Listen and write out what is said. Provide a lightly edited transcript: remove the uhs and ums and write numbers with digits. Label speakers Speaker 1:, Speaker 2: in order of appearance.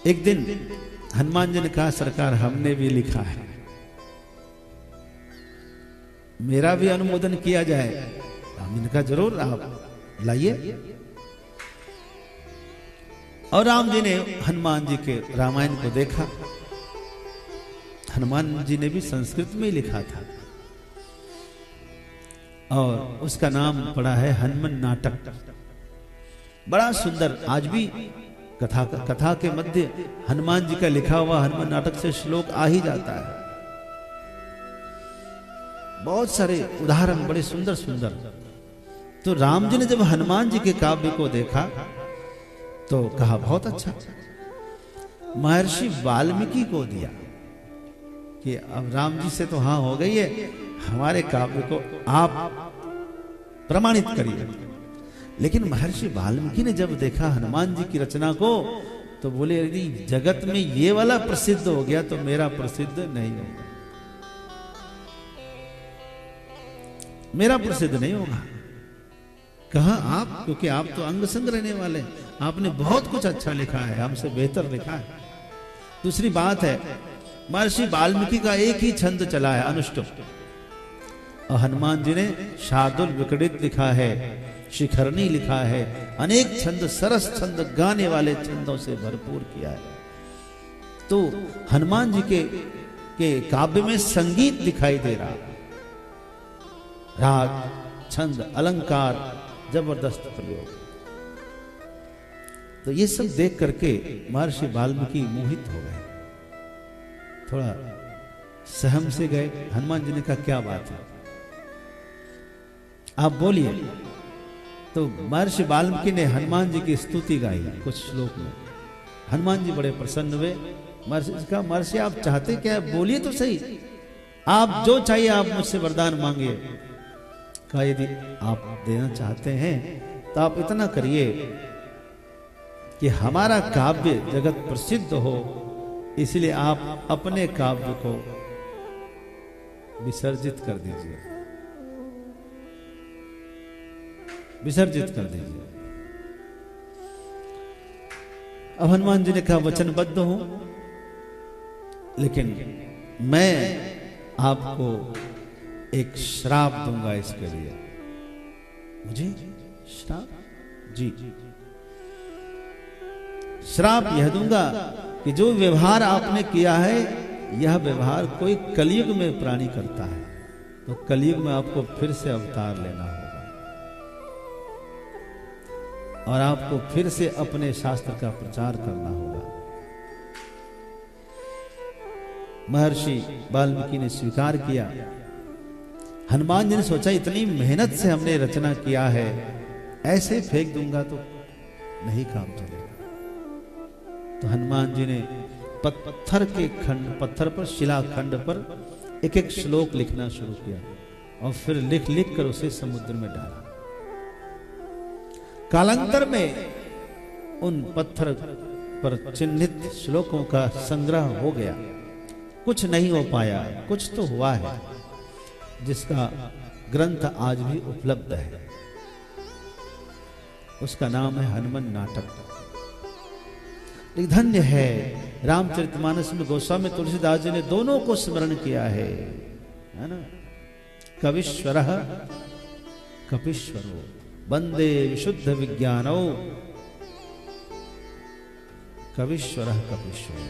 Speaker 1: एक दिन हनुमान जी ने कहा, सरकार हमने भी लिखा है, मेरा भी अनुमोदन किया जाए। राम जी ने कहा जरूर, आप लाइए। और राम जी ने हनुमान जी के रामायण को देखा। हनुमान जी ने भी संस्कृत में ही लिखा था और उसका नाम पड़ा है हनुमान नाटक। बड़ा सुंदर, आज भी कथा के मध्य हनुमान जी का लिखा हुआ हनुमान नाटक से श्लोक आ ही जाता है। बहुत सारे उदाहरण बड़े सुंदर सुंदर। तो राम जी ने जब हनुमान जी के काव्य को देखा तो कहा बहुत अच्छा। महर्षि वाल्मीकि को दिया कि अब राम जी से तो हाँ हो गई है, हमारे काव्य को आप प्रमाणित करिए। लेकिन महर्षि वाल्मीकि ने जब देखा हनुमान जी की रचना को तो बोले, यदि जगत में ये वाला प्रसिद्ध हो गया तो मेरा प्रसिद्ध नहीं होगा, मेरा प्रसिद्ध नहीं होगा। कहा आप, क्योंकि आप तो अंग संग रहने वाले, आपने बहुत कुछ अच्छा लिखा है, हमसे बेहतर लिखा है। दूसरी बात है, महर्षि वाल्मीकि का एक ही छंद चला है, अनुष्टुप, और हनुमान जी ने शार्दुल विकटित लिखा है, शिखरणी लिखा है, अनेक छंद, सरस छंद, गाने वाले छंदों से भरपूर किया है। तो हनुमान जी के काव्य में संगीत दिखाई दे रहा, राग, छंद, अलंकार, जबरदस्त प्रयोग। तो ये सब देख करके महर्षि वाल्मीकि मोहित हो गए, थोड़ा सहम से गए। हनुमान जी ने कहा क्या बात है, आप बोलिए। तो महर्षि वाल्मीकि ने हनुमान जी की स्तुति गाई कुछ श्लोक में। हनुमान जी बड़े प्रसन्न हुए। महर्षि ने कहा, महर्षि आप चाहते क्या, बोलिए तो सही, आप जो चाहिए आप मुझसे वरदान मांगिए। कहा यदि आप देना चाहते हैं तो आप इतना करिए कि हमारा काव्य जगत प्रसिद्ध हो, इसलिए आप अपने काव्य को विसर्जित कर दीजिए, विसर्जित कर दीजिए। अब हनुमान जी ने कहा वचनबद्ध हूं, लेकिन मैं आपको एक श्राप दूंगा इसके लिए। मुझे श्राप? जी, श्राप यह दूंगा कि जो व्यवहार आपने किया है, यह व्यवहार कोई कलयुग में प्राणी करता है, तो कलयुग में आपको फिर से अवतार लेना होगा और आपको फिर से अपने शास्त्र का प्रचार करना होगा। महर्षि वाल्मीकि ने स्वीकार किया। हनुमान जी ने सोचा इतनी मेहनत से हमने रचना किया है, ऐसे फेंक दूंगा तो नहीं काम चलेगा। तो हनुमान जी ने पत्थर के खंड, पत्थर पर, शिलाखंड पर एक एक श्लोक लिखना शुरू किया और फिर लिख लिख कर उसे समुद्र में डाला। कालांतर में उन पत्थर पर चिन्हित श्लोकों का संग्रह हो गया। कुछ नहीं हो पाया, कुछ तो हुआ है, जिसका ग्रंथ आज भी उपलब्ध है। उसका नाम है हनुमान नाटक। धन्य है, रामचरितमानस में गोस्वामी तुलसीदास जी ने दोनों को स्मरण किया है ना। कविश्वरः कपीश्वरो वंदे विशुद्ध विज्ञानो, कविश्वरः कपीश्वरो।